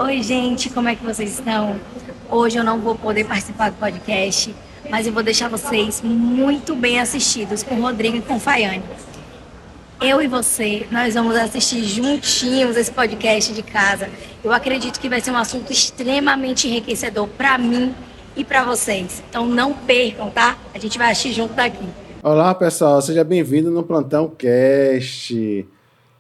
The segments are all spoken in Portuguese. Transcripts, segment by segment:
Oi, gente, como é que vocês estão? Hoje eu não vou poder participar do podcast, mas eu vou deixar vocês muito bem assistidos com o Rodrigo e com o Faiane. Eu e você, nós vamos assistir juntinhos esse podcast de casa. Eu acredito que vai ser um assunto extremamente enriquecedor para mim e para vocês. Então não percam, tá? A gente vai assistir junto daqui. Olá, pessoal, seja bem-vindo no Plantão Cast.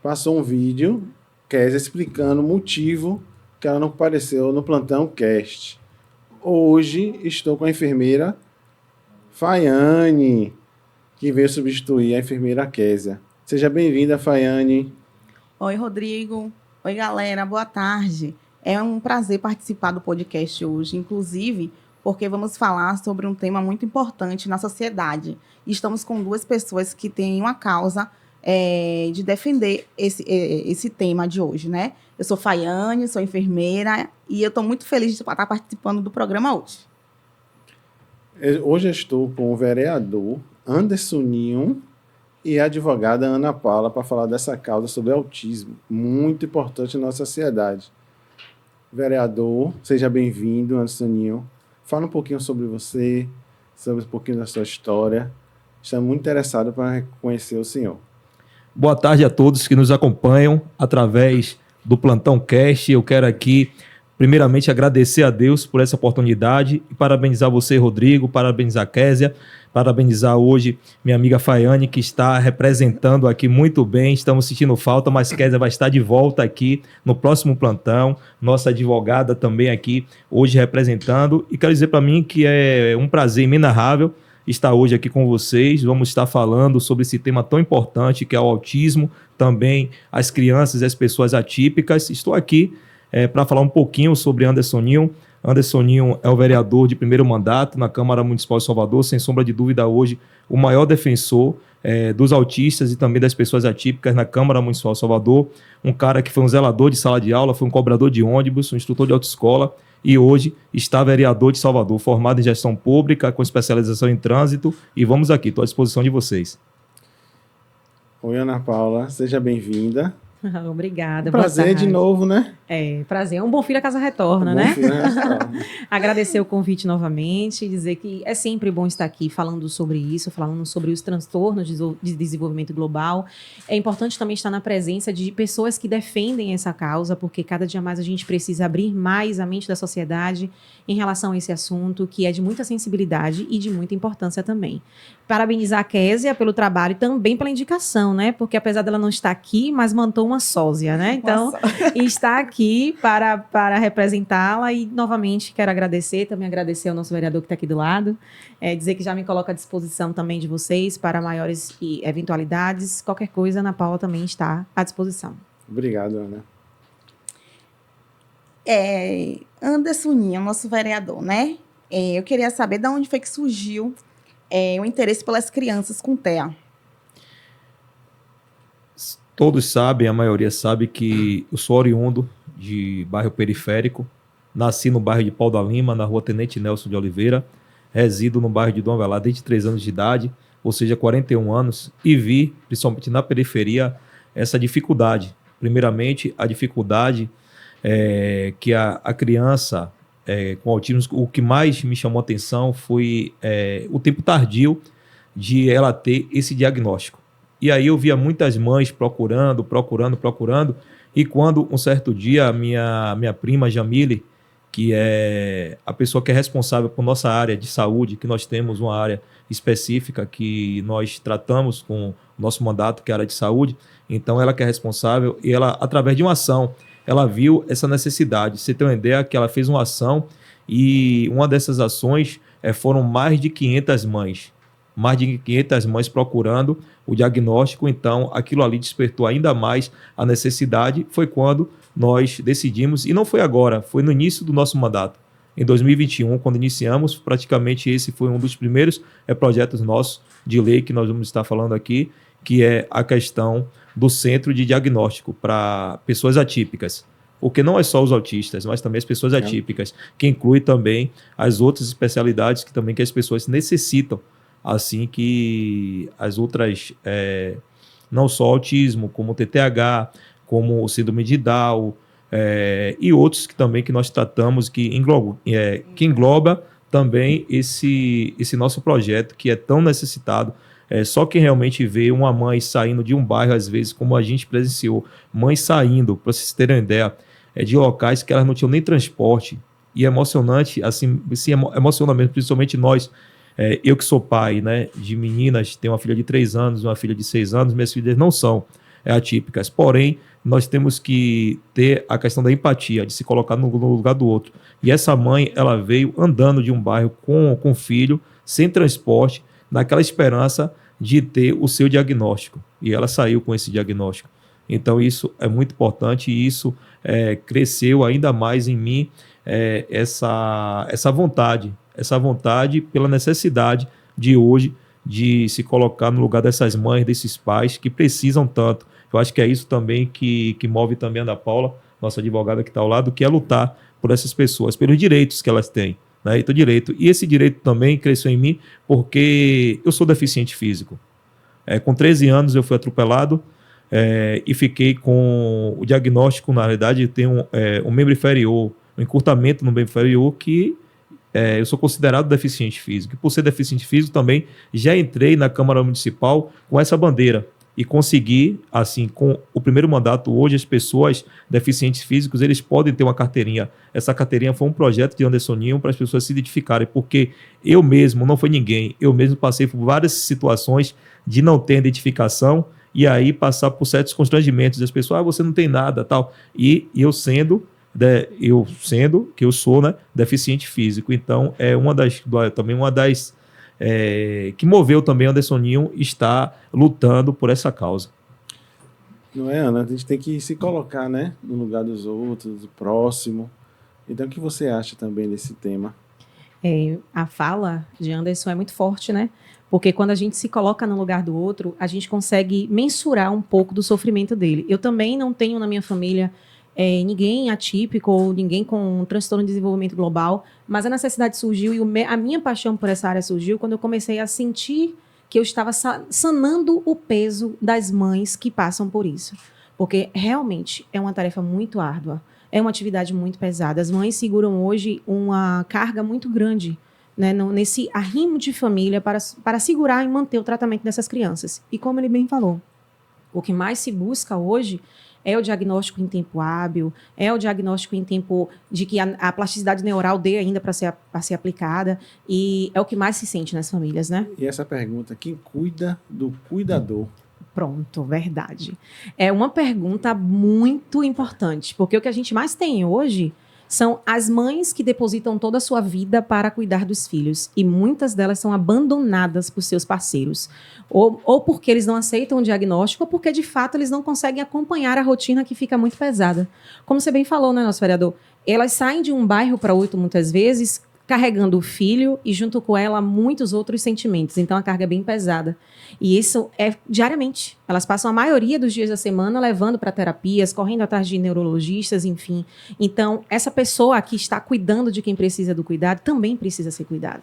Passou um vídeo, Kézia, explicando o motivo que ela não compareceu no Plantão Cast. Hoje estou com a enfermeira Faiane, que veio substituir a enfermeira Kézia. Seja bem-vinda, Faiane. Oi, Rodrigo. Oi, galera. Boa tarde. É um prazer participar do podcast hoje, inclusive porque vamos falar sobre um tema muito importante na sociedade. Estamos com duas pessoas que têm uma causa de defender esse tema de hoje, né? Eu sou Faiane, sou enfermeira e eu estou muito feliz de estar participando do programa hoje. Hoje eu estou com o vereador Anderson Ninho e a advogada Ana Paula para falar dessa causa sobre autismo, muito importante na nossa sociedade. Vereador, seja bem-vindo, Anderson Ninho. Fala um pouquinho sobre você, sobre um pouquinho da sua história. Estamos muito interessados para conhecer o senhor. Boa tarde a todos que nos acompanham através do Plantão Cast. Eu quero aqui, primeiramente, agradecer a Deus por essa oportunidade e parabenizar você, Rodrigo, parabenizar a Kézia, parabenizar hoje minha amiga Faiane, que está representando aqui muito bem. Estamos sentindo falta, mas Kézia vai estar de volta aqui no próximo plantão. Nossa advogada também aqui hoje representando. E quero dizer para mim que é um prazer inenarrável estar hoje aqui com vocês. Vamos estar falando sobre esse tema tão importante que é o autismo, também as crianças e as pessoas atípicas. Estou aqui para falar um pouquinho sobre Anderson Ninho. Anderson Ninho é o vereador de primeiro mandato na Câmara Municipal de Salvador, sem sombra de dúvida hoje o maior defensor dos autistas e também das pessoas atípicas na Câmara Municipal de Salvador. Um cara que foi um zelador de sala de aula, foi um cobrador de ônibus, um instrutor de autoescola e hoje está vereador de Salvador, formado em gestão pública, com especialização em trânsito. E vamos aqui, estou à disposição de vocês. Oi, Ana Paula, seja bem-vinda. Obrigada. Prazer de novo, né? Prazer. Um bom filho a casa retorna, né? Agradecer o convite novamente, dizer que é sempre bom estar aqui falando sobre isso, falando sobre os transtornos de desenvolvimento global. É importante também estar na presença de pessoas que defendem essa causa, porque cada dia mais a gente precisa abrir mais a mente da sociedade em relação a esse assunto, que é de muita sensibilidade e de muita importância também. Parabenizar a Kézia pelo trabalho e também pela indicação, né? Porque apesar dela não estar aqui, mas montou uma sósia, né? Então, está aqui para representá-la e, novamente, quero agradecer, também agradecer ao nosso vereador que está aqui do lado, dizer que já me coloco à disposição também de vocês para maiores eventualidades. Qualquer coisa, Ana Paula também está à disposição. Obrigado, Ana. Anderson Ninho, nosso vereador, né? Eu queria saber de onde foi que surgiu o interesse pelas crianças com TEA. Todos sabem, a maioria sabe que eu sou oriundo de bairro periférico. Nasci no bairro de Pau da Lima, na rua Tenente Nelson de Oliveira. Resido no bairro de Dom Avelar desde 3 anos de idade, ou seja, 41 anos. E vi, principalmente na periferia, essa dificuldade. Primeiramente, a dificuldade que a criança com autismo, o que mais me chamou a atenção foi o tempo tardio de ela ter esse diagnóstico. E aí eu via muitas mães procurando, e quando um certo dia a minha prima Jamile, que é a pessoa que é responsável por nossa área de saúde, que nós temos uma área específica que nós tratamos com o nosso mandato, que é a área de saúde, então ela que é responsável, e ela, através de uma ação, ela viu essa necessidade. Você tem uma ideia que ela fez uma ação e uma dessas ações foram mais de 500 mães. Mais de 500 mães procurando o diagnóstico, então aquilo ali despertou ainda mais a necessidade. Foi quando nós decidimos, e não foi agora, foi no início do nosso mandato, em 2021, quando iniciamos, praticamente esse foi um dos primeiros projetos nossos de lei que nós vamos estar falando aqui, que é a questão do centro de diagnóstico para pessoas atípicas. Porque não é só os autistas, mas também as pessoas atípicas, que inclui também as outras especialidades que as pessoas necessitam, assim que as outras, não só autismo, como o TTAH, como o síndrome de Down, e outros que também que nós tratamos, que engloba também esse nosso projeto, que é tão necessitado. Só quem realmente vê uma mãe saindo de um bairro, às vezes, como a gente presenciou, mães saindo, para vocês terem uma ideia, de locais que elas não tinham nem transporte. E é emocionante, assim, emociona mesmo, principalmente nós. Eu que sou pai, né, de meninas, tenho uma filha de 3 anos, uma filha de 6 anos, minhas filhas não são atípicas. Porém, nós temos que ter a questão da empatia, de se colocar no lugar do outro. E essa mãe, ela veio andando de um bairro com o filho, sem transporte, naquela esperança de ter o seu diagnóstico. E ela saiu com esse diagnóstico. Então, isso é muito importante e isso cresceu ainda mais em mim, essa vontade pela necessidade de hoje de se colocar no lugar dessas mães, desses pais que precisam tanto. Eu acho que é isso também que move também a Ana Paula, nossa advogada que está ao lado, que é lutar por essas pessoas, pelos direitos que elas têm. Né? Então, direito. E esse direito também cresceu em mim porque eu sou deficiente físico. Com 13 anos eu fui atropelado e fiquei com o diagnóstico, na realidade, eu tenho um membro inferior, um encurtamento no membro inferior que eu sou considerado deficiente físico. E por ser deficiente físico também já entrei na Câmara Municipal com essa bandeira e consegui, assim, com o primeiro mandato, hoje as pessoas deficientes físicos, eles podem ter uma carteirinha. Essa carteirinha foi um projeto de Anderson Ninho para as pessoas se identificarem, porque eu mesmo, não foi ninguém, eu mesmo passei por várias situações de não ter identificação e aí passar por certos constrangimentos das pessoas, você não tem nada, tal. E eu sendo que eu sou, né, deficiente físico. Então, também uma das que moveu também Anderson Ninho está lutando por essa causa. Não é, Ana? A gente tem que se colocar, né, no lugar dos outros, do próximo. Então, o que você acha também desse tema? A fala de Anderson é muito forte, né? Porque quando a gente se coloca no lugar do outro, a gente consegue mensurar um pouco do sofrimento dele. Eu também não tenho na minha família ninguém atípico ou ninguém com um transtorno de desenvolvimento global, mas a necessidade surgiu e a minha paixão por essa área surgiu quando eu comecei a sentir que eu estava sanando o peso das mães que passam por isso. Porque realmente é uma tarefa muito árdua, é uma atividade muito pesada. As mães seguram hoje uma carga muito grande, né, nesse arrimo de família para segurar e manter o tratamento dessas crianças. E como ele bem falou, o que mais se busca hoje é o diagnóstico em tempo hábil, é o diagnóstico em tempo de que a plasticidade neural dê ainda para ser aplicada, e é o que mais se sente nas famílias, né? E essa pergunta, quem cuida do cuidador? Pronto, verdade. É uma pergunta muito importante, porque o que a gente mais tem hoje são as mães que depositam toda a sua vida para cuidar dos filhos. E muitas delas são abandonadas por seus parceiros. Ou porque eles não aceitam o diagnóstico, ou porque, de fato, eles não conseguem acompanhar a rotina que fica muito pesada. Como você bem falou, né, nosso vereador? Elas saem de um bairro para outro, muitas vezes, carregando o filho e, junto com ela, muitos outros sentimentos. Então, a carga é bem pesada. E isso é diariamente. Elas passam a maioria dos dias da semana levando para terapias, correndo atrás de neurologistas, enfim. Então, essa pessoa que está cuidando de quem precisa do cuidado também precisa ser cuidada.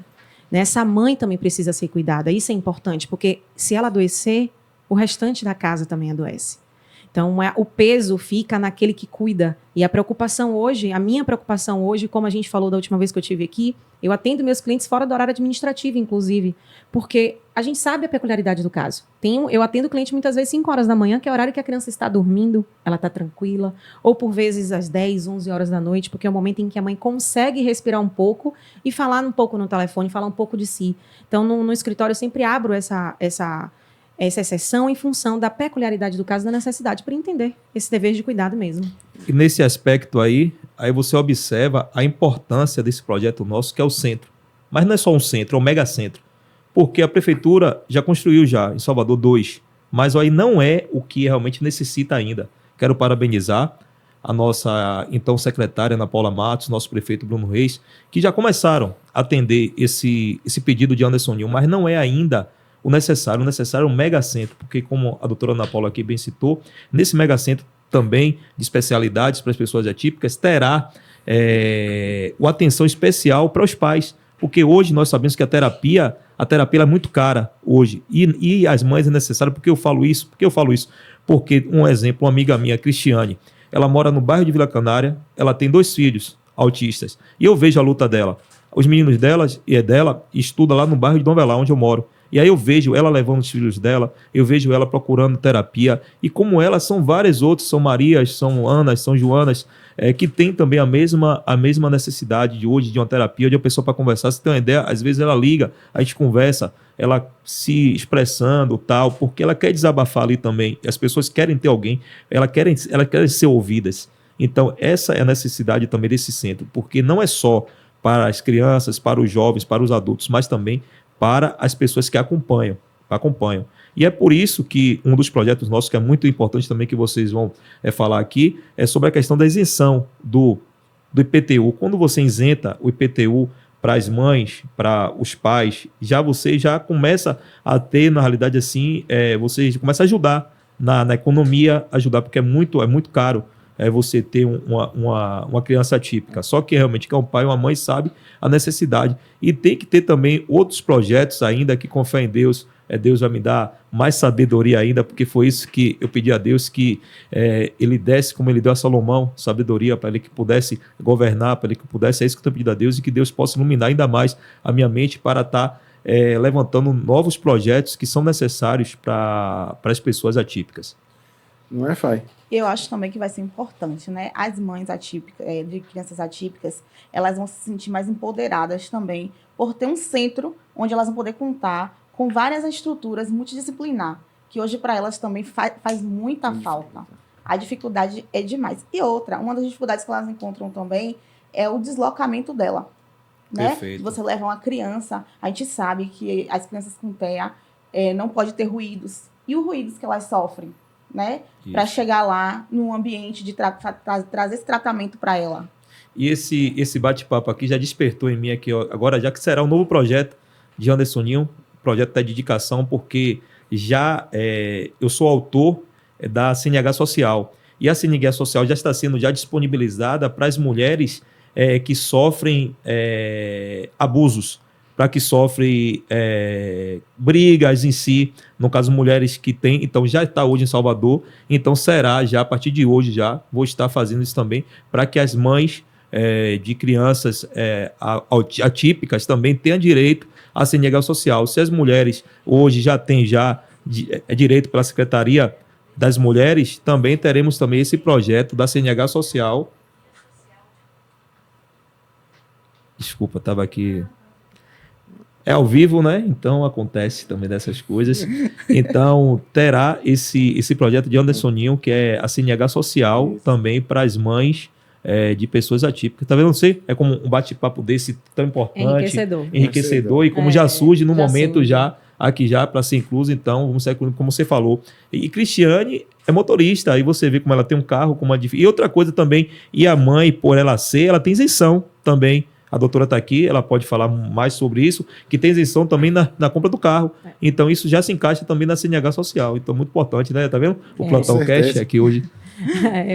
Né? Essa mãe também precisa ser cuidada. Isso é importante, porque se ela adoecer, o restante da casa também adoece. Então, o peso fica naquele que cuida. E a preocupação hoje, a minha preocupação hoje, como a gente falou da última vez que eu estive aqui, eu atendo meus clientes fora do horário administrativo, inclusive, porque a gente sabe a peculiaridade do caso. Eu atendo o cliente muitas vezes 5 horas da manhã, que é o horário que a criança está dormindo, ela está tranquila, ou por vezes às 10, 11 horas da noite, porque é o momento em que a mãe consegue respirar um pouco e falar um pouco no telefone, falar um pouco de si. Então, no escritório, eu sempre abro essa exceção em função da peculiaridade do caso, da necessidade para entender esse dever de cuidado mesmo. E nesse aspecto aí você observa a importância desse projeto nosso, que é o centro. Mas não é só um centro, é um megacentro. Porque a prefeitura já construiu em Salvador 2, mas aí não é o que realmente necessita ainda. Quero parabenizar a nossa então secretária Ana Paula Matos, nosso prefeito Bruno Reis, que já começaram a atender esse pedido de Anderson Ninho, mas não é ainda o necessário é um megacentro, porque como a doutora Ana Paula aqui bem citou, nesse megacentro também de especialidades para as pessoas atípicas, terá uma atenção especial para os pais, porque hoje nós sabemos que a terapia é muito cara hoje, e as mães é necessário. Por que eu falo isso? Porque um exemplo, uma amiga minha, Cristiane, ela mora no bairro de Vila Canária, ela tem 2 filhos autistas, e eu vejo a luta dela. Os meninos dela estudam lá no bairro de Dom Velá, onde eu moro. E aí eu vejo ela levando os filhos dela, eu vejo ela procurando terapia, e como ela, são várias outras, são Marias, são Anas, são Joanas, que tem também a mesma necessidade de hoje, de uma terapia, de uma pessoa para conversar. Se tem uma ideia, às vezes ela liga, a gente conversa, ela se expressando, tal, porque ela quer desabafar ali também, as pessoas querem ter alguém, elas querem ser ouvidas. Então essa é a necessidade também desse centro, porque não é só para as crianças, para os jovens, para os adultos, mas também para as pessoas que acompanham. E é por isso que um dos projetos nossos, que é muito importante também, que vocês vão falar aqui, é sobre a questão da isenção do IPTU. Quando você isenta o IPTU para as mães, para os pais, você já começa a ter, na realidade, assim, você começa a ajudar na economia, porque é muito caro você ter uma criança atípica. Só que realmente que é um pai ou uma mãe sabe a necessidade. E tem que ter também outros projetos ainda que, com fé em Deus, Deus vai me dar mais sabedoria ainda, porque foi isso que eu pedi a Deus, que ele desse, como ele deu a Salomão, sabedoria para ele que pudesse governar, para ele que pudesse, é isso que eu tenho pedido a Deus, e que Deus possa iluminar ainda mais a minha mente para estar levantando novos projetos que são necessários para as pessoas atípicas. Não é, Fai? Eu acho também que vai ser importante, né? As mães atípicas, de crianças atípicas, elas vão se sentir mais empoderadas também por ter um centro onde elas vão poder contar com várias estruturas multidisciplinar, que hoje para elas também faz muita falta. A dificuldade é demais. E outra, uma das dificuldades que elas encontram também é o deslocamento dela. Né? Perfeito. Você leva uma criança, a gente sabe que as crianças com TEA não pode ter ruídos. E os ruídos que elas sofrem? Né? Para chegar lá num ambiente de trazer esse tratamento para ela. E esse bate-papo aqui já despertou em mim aqui, ó, agora, já que será um novo projeto de Anderson Ninho, projeto da dedicação, porque eu sou autor da CNH Social, e a CNH Social já está sendo disponibilizada para as mulheres que sofrem abusos, para que sofrem brigas em si, no caso mulheres que têm, então já está hoje em Salvador, então será já, a partir de hoje já, vou estar fazendo isso também, para que as mães de crianças atípicas também tenham direito à CNH Social. Se as mulheres hoje já têm direito pela Secretaria das Mulheres, também teremos também esse projeto da CNH Social. Desculpa, estava aqui... É ao vivo, né? Então acontece também dessas coisas. Então terá esse projeto de Anderson Ninho, que é a CNH Social, também para as mães de pessoas atípicas. Tá vendo? Não sei, é como um bate-papo desse tão importante. Enriquecedor. E como já surge no momento, aqui para ser incluso, então, vamos ser, como você falou. E Cristiane é motorista, aí você vê como ela tem um carro, e outra coisa também, e a mãe, por ela tem isenção também. A doutora está aqui, ela pode falar mais sobre isso, que tem isenção também na compra do carro. Então, isso já se encaixa também na CNH Social. Então, muito importante, né? Tá vendo? O Plantão Cash aqui hoje.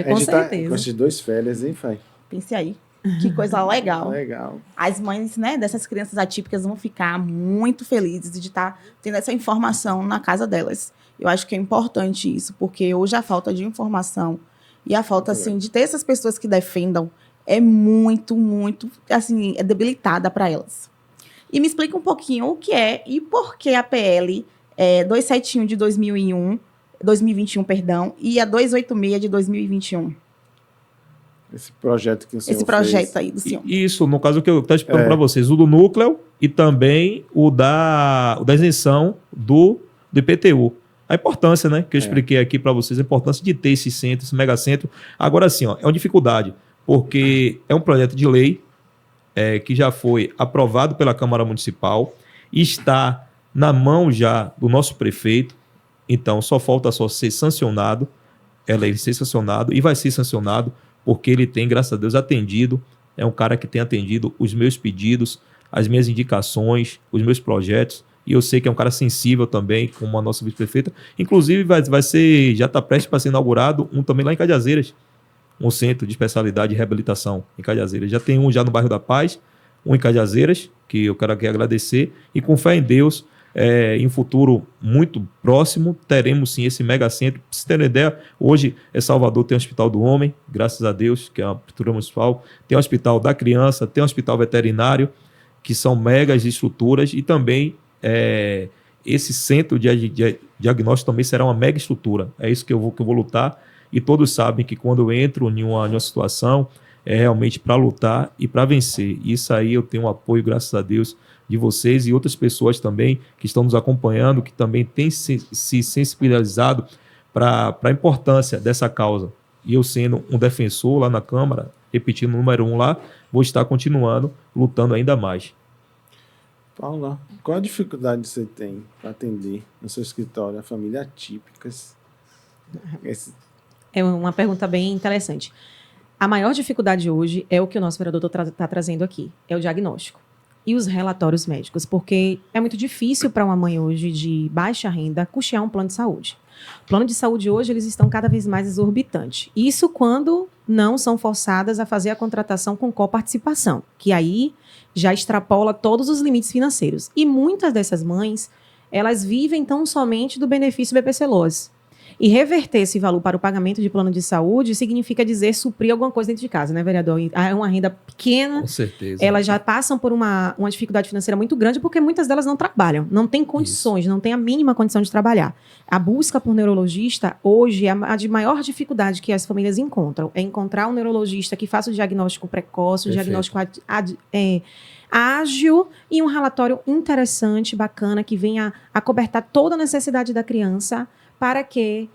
Com certeza. Com essas 2 férias, hein, Fai? Pense aí. Que coisa legal. Legal. As mães, né, dessas crianças atípicas vão ficar muito felizes de estar tendo essa informação na casa delas. Eu acho que é importante isso, porque hoje a falta de informação e a falta, assim, de ter essas pessoas que defendam é muito, assim, debilitada para elas. E me explica um pouquinho o que é e por que a PL 271 de 2021, perdão, e a 286 de 2021. Esse projeto que o senhor Esse projeto fez. aí do senhor. Isso, no caso que eu estou explicando para vocês, o do núcleo e também o da isenção do IPTU. A importância, né, que eu expliquei aqui para vocês, a importância de ter esse centro, esse megacentro. Agora sim, ó, é uma dificuldade, porque é um projeto de lei que já foi aprovado pela Câmara Municipal, está na mão já do nosso prefeito, então só falta ser sancionado, ser sancionado e vai ser sancionado, porque ele tem, graças a Deus, atendido, é um cara que tem atendido os meus pedidos, as minhas indicações, os meus projetos, e eu sei que é um cara sensível também, como a nossa vice-prefeita. Inclusive, já está prestes para ser inaugurado também lá em Cajazeiras, um centro de especialidade e reabilitação em Cajazeiras. Já tem um já no bairro da Paz, um em Cajazeiras, que eu quero aqui agradecer, e com fé em Deus, em um futuro muito próximo, teremos sim esse megacentro. Pra você ter uma ideia, hoje Salvador tem o Hospital do Homem, graças a Deus, que é uma estrutura municipal, tem o Hospital da Criança, tem o Hospital Veterinário, que são megas estruturas, e também esse centro de diagnóstico também será uma mega estrutura. É isso que eu vou lutar, e todos sabem que quando eu entro em uma situação, é realmente para lutar e para vencer. Isso aí eu tenho um apoio, graças a Deus, de vocês e outras pessoas também que estão nos acompanhando, que também têm se sensibilizado para a importância dessa causa. E eu, sendo um defensor lá na Câmara, repetindo o número 1 lá, vou estar continuando lutando ainda mais. Paula, qual a dificuldade você tem para atender no seu escritório a famílias atípicas? É uma pergunta bem interessante. A maior dificuldade hoje é o que o nosso vereador está trazendo aqui, é o diagnóstico e os relatórios médicos, porque é muito difícil para uma mãe hoje de baixa renda custear um plano de saúde. O plano de saúde hoje, eles estão cada vez mais exorbitantes. Isso quando não são forçadas a fazer a contratação com coparticipação, que aí já extrapola todos os limites financeiros. E muitas dessas mães, elas vivem tão somente do benefício BPC-LOAS. E reverter esse valor para o pagamento de plano de saúde significa dizer suprir alguma coisa dentro de casa, né, vereador? É uma renda pequena. Com certeza. Elas já passam por uma dificuldade financeira muito grande porque muitas delas não trabalham, não têm condições, não têm a mínima condição de trabalhar. A busca por neurologista hoje é a de maior dificuldade que as famílias encontram. É encontrar um neurologista que faça o diagnóstico precoce, o diagnóstico ágil e um relatório interessante, bacana, que venha acobertar toda a necessidade da criança para que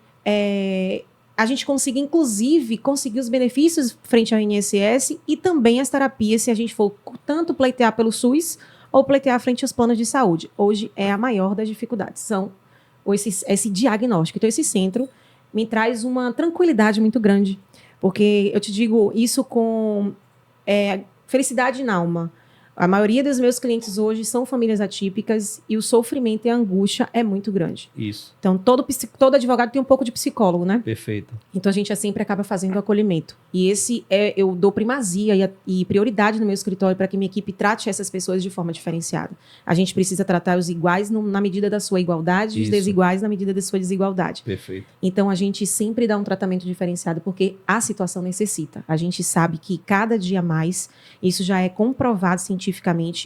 a gente consiga, inclusive, conseguir os benefícios frente ao INSS e também as terapias, se a gente for tanto pleitear pelo SUS ou pleitear frente aos planos de saúde. Hoje é a maior das dificuldades, esse diagnóstico. Então, esse centro me traz uma tranquilidade muito grande, porque eu te digo isso com felicidade na alma. A maioria dos meus clientes hoje são famílias atípicas e o sofrimento e a angústia é muito grande. Isso. Então, todo advogado tem um pouco de psicólogo, né? Perfeito. Então, a gente sempre acaba fazendo o acolhimento. E eu dou primazia e prioridade no meu escritório para que minha equipe trate essas pessoas de forma diferenciada. A gente precisa tratar os iguais na medida da sua igualdade e os desiguais na medida da sua desigualdade. Perfeito. Então, a gente sempre dá um tratamento diferenciado porque a situação necessita. A gente sabe que cada dia mais, isso já é comprovado cientificamente,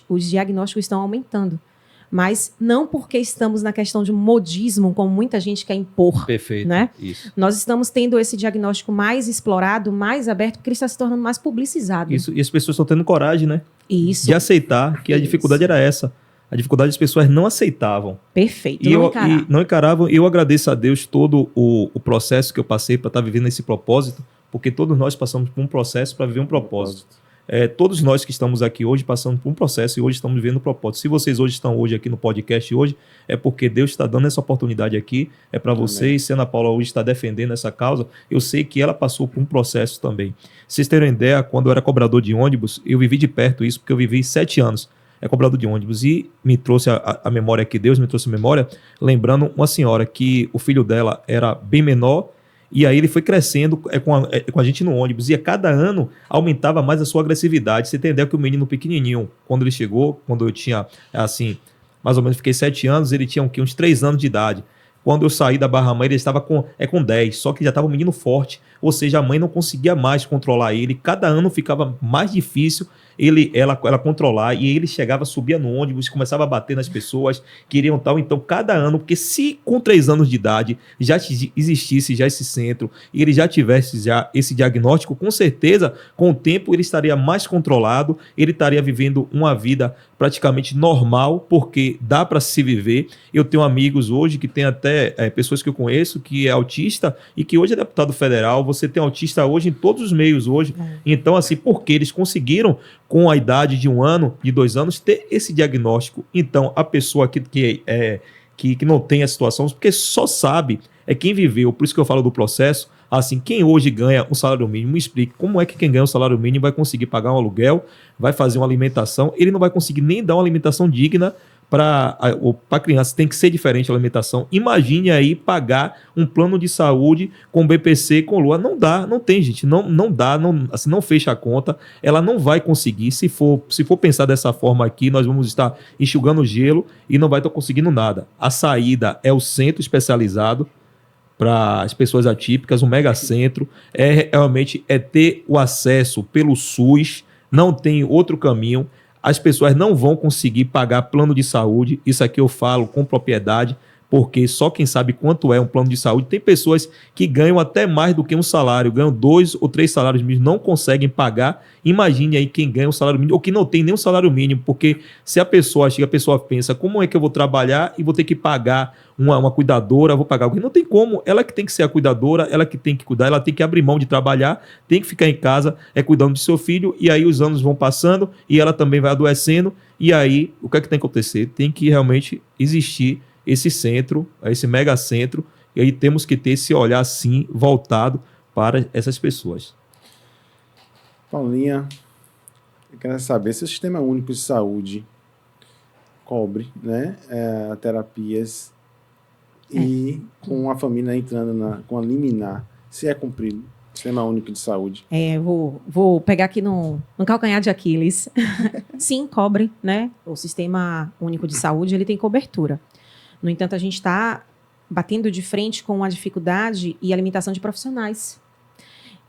os diagnósticos estão aumentando. Mas não porque estamos na questão de modismo, como muita gente quer impor. Perfeito. Né? Isso. Nós estamos tendo esse diagnóstico mais explorado, mais aberto, porque ele está se tornando mais publicizado. Isso. E as pessoas estão tendo coragem, né? Isso. De aceitar que a dificuldade era essa. A dificuldade as pessoas não aceitavam. Perfeito. E não encaravam. E eu agradeço a Deus todo o processo que eu passei para estar vivendo esse propósito, porque todos nós passamos por um processo para viver um propósito. Todos nós que estamos aqui hoje passamos por um processo e hoje estamos vivendo um propósito. Se vocês hoje estão hoje aqui no podcast hoje, é porque Deus está dando essa oportunidade aqui, é para vocês. Se a Ana Paula hoje está defendendo essa causa, eu sei que ela passou por um processo também. Vocês terem uma ideia, quando eu era cobrador de ônibus, eu vivi de perto isso, porque eu vivi 7 anos cobrador de ônibus, e me trouxe a memória aqui, Deus me trouxe a memória, lembrando uma senhora que o filho dela era bem menor. E aí ele foi crescendo com a gente no ônibus. E a cada ano aumentava mais a sua agressividade. Você tem ideia que o menino pequenininho, quando ele chegou, quando eu tinha, assim, mais ou menos, fiquei 7 anos, ele tinha uns 3 anos de idade. Quando eu saí da Barra Mãe, ele estava com 10, só que já estava um menino forte. Ou seja, a mãe não conseguia mais controlar ele. Cada ano ficava mais difícil ela controlar, e ele chegava, subia no ônibus, começava a bater nas pessoas, queriam tal. Então, cada ano, porque se com 3 anos de idade já existisse já esse centro, e ele já tivesse já esse diagnóstico, com certeza, com o tempo, ele estaria mais controlado, ele estaria vivendo uma vida praticamente normal, porque dá para se viver. Eu tenho amigos hoje que tem até pessoas que eu conheço que é autista e que hoje é deputado federal. Você tem autista hoje em todos os meios hoje. Então, assim, porque eles conseguiram, com a idade de 1 ano, de 2 anos, ter esse diagnóstico. Então, a pessoa que não tem a situação, porque só sabe, quem viveu. Por isso que eu falo do processo. Assim, quem hoje ganha um salário mínimo, me explique como é que quem ganha um salário mínimo vai conseguir pagar um aluguel, vai fazer uma alimentação, ele não vai conseguir nem dar uma alimentação digna para a criança tem que ser diferente a alimentação. Imagine aí pagar um plano de saúde com BPC, com Lua. Não dá, não tem, gente. Não dá, assim, não fecha a conta. Ela não vai conseguir. Se for pensar dessa forma aqui, nós vamos estar enxugando gelo e não vai estar conseguindo nada. A saída é o centro especializado para as pessoas atípicas, um megacentro. Realmente ter o acesso pelo SUS. Não tem outro caminho. As pessoas não vão conseguir pagar plano de saúde. Isso aqui eu falo com propriedade, porque só quem sabe quanto é um plano de saúde. Tem pessoas que ganham até mais do que um salário, ganham 2 ou 3 salários mínimos, não conseguem pagar. Imagine aí quem ganha um salário mínimo ou que não tem nem um salário mínimo, porque se a pessoa pensa, como é que eu vou trabalhar e vou ter que pagar uma cuidadora, vou pagar alguém? Não tem como, ela que tem que ser a cuidadora, ela que tem que cuidar, ela tem que abrir mão de trabalhar, tem que ficar em casa, cuidando de seu filho, e aí os anos vão passando e ela também vai adoecendo, e aí o que é que tem que acontecer? Tem que realmente existir esse centro, esse megacentro, e aí temos que ter esse olhar sim voltado para essas pessoas. Paulinha, eu quero saber se o Sistema Único de Saúde cobre, né, terapias e com a família entrando com a liminar, se é cumprido o Sistema Único de Saúde. Vou pegar aqui no calcanhar de Aquiles. Sim, cobre, né? O Sistema Único de Saúde, ele tem cobertura. No entanto, a gente está batendo de frente com a dificuldade e a limitação de profissionais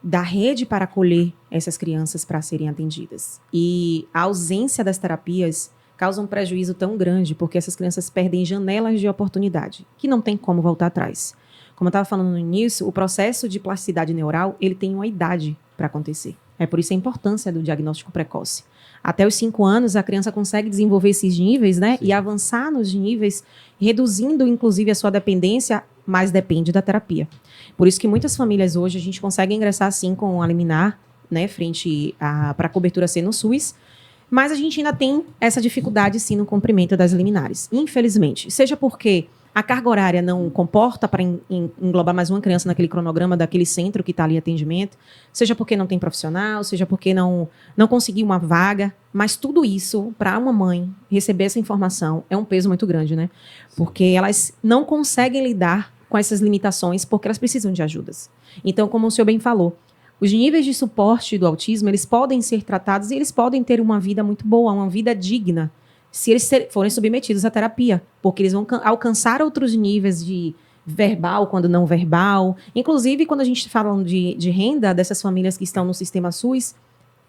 da rede para acolher essas crianças para serem atendidas. E a ausência das terapias causa um prejuízo tão grande, porque essas crianças perdem janelas de oportunidade, que não tem como voltar atrás. Como eu estava falando no início, o processo de plasticidade neural, ele tem uma idade para acontecer. É por isso a importância do diagnóstico precoce. Até os 5 anos, a criança consegue desenvolver esses níveis, né? Sim. E avançar nos níveis, reduzindo, inclusive, a sua dependência, mas depende da terapia. Por isso que muitas famílias hoje, a gente consegue ingressar, sim, com a liminar, né? Frente para a cobertura ser no SUS, mas a gente ainda tem essa dificuldade, sim, no cumprimento das liminares. Infelizmente. Seja porque a carga horária não comporta para englobar mais uma criança naquele cronograma daquele centro que está ali em atendimento, seja porque não tem profissional, seja porque não conseguiu uma vaga, mas tudo isso, para uma mãe receber essa informação, é um peso muito grande, né? Porque elas não conseguem lidar com essas limitações porque elas precisam de ajudas. Então, como o senhor bem falou, os níveis de suporte do autismo, eles podem ser tratados e eles podem ter uma vida muito boa, uma vida digna, se eles forem submetidos à terapia, porque eles vão alcançar outros níveis de verbal, quando não verbal. Inclusive, quando a gente fala de renda dessas famílias que estão no sistema SUS,